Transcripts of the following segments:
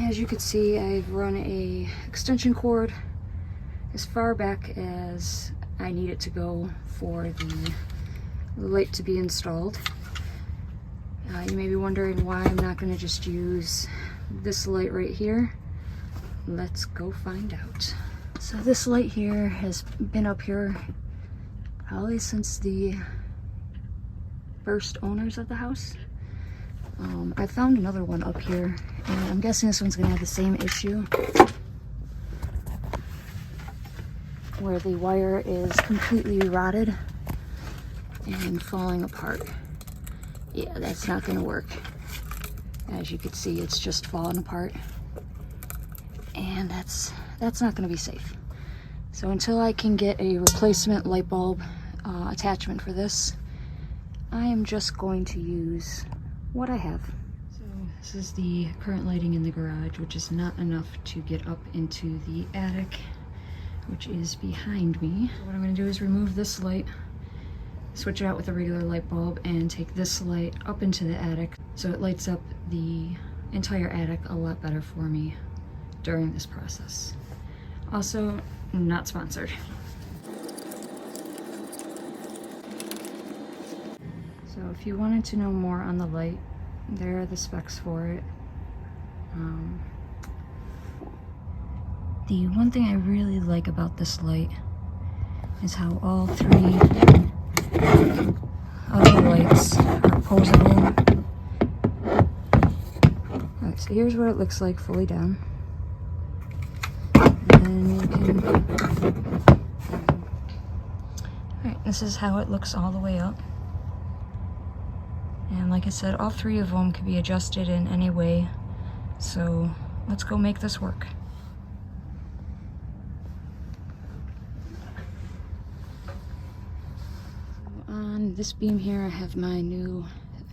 as you can see, I've run a extension cord as far back as I need it to go for the light to be installed. You may be wondering why I'm not going to just use this light right here. Let's go find out. So this light here has been up here probably since the first owners of the house. I found another one up here, and I'm guessing this one's gonna have the same issue where the wire is completely rotted and falling apart. Yeah, that's not gonna work. As you can see, it's just falling apart, and that's not gonna be safe. So until I can get a replacement light bulb attachment for this, I am just going to use what I have. So this is the current lighting in the garage, which is not enough to get up into the attic, which is behind me. So what I'm going to do is remove this light, switch it out with a regular light bulb, and take this light up into the attic so it lights up the entire attic a lot better for me during this process. Also, not sponsored. So if you wanted to know more on the light, there are the specs for it. The one thing I really like about this light is how all three of the lights are posable. Okay, so here's what it looks like fully down. And then you can... Alright, this is how it looks all the way up. And like I said, all three of them can be adjusted in any way. So let's go make this work. So on this beam here, I have my new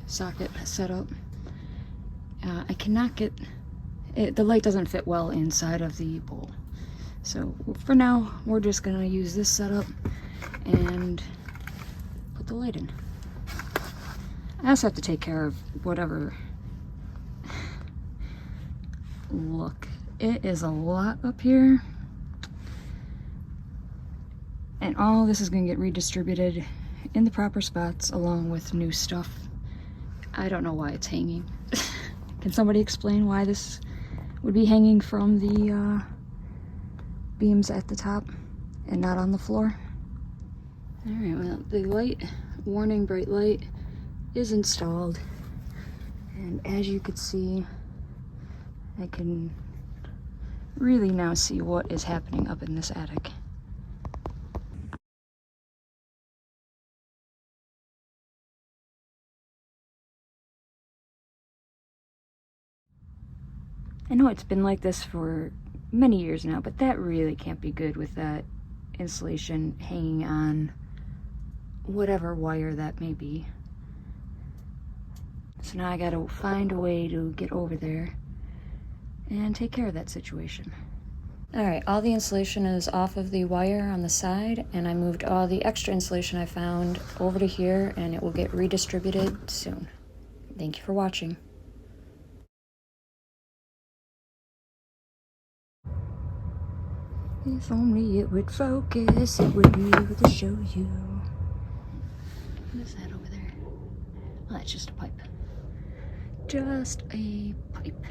socket set up. I cannot get it, the light doesn't fit well inside of the bowl. So for now, we're just gonna use this setup and put the light in. I also have to take care of whatever. Look, it is a lot up here. And all this is going to get redistributed in the proper spots along with new stuff. I don't know why it's hanging. Can somebody explain why this would be hanging from the beams at the top and not on the floor? Alright, well, the light, warning bright light, is installed, and as you can see, I can really now see what is happening up in this attic. I know it's been like this for many years now, but that really can't be good with that insulation hanging on whatever wire that may be. So now I gotta find a way to get over there and take care of that situation. Alright, all the insulation is off of the wire on the side, and I moved all the extra insulation I found over to here, and it will get redistributed soon. Thank you for watching. If only it would focus, it would be able to show you. What is that over there? Well, that's just a pipe. Just a pipe.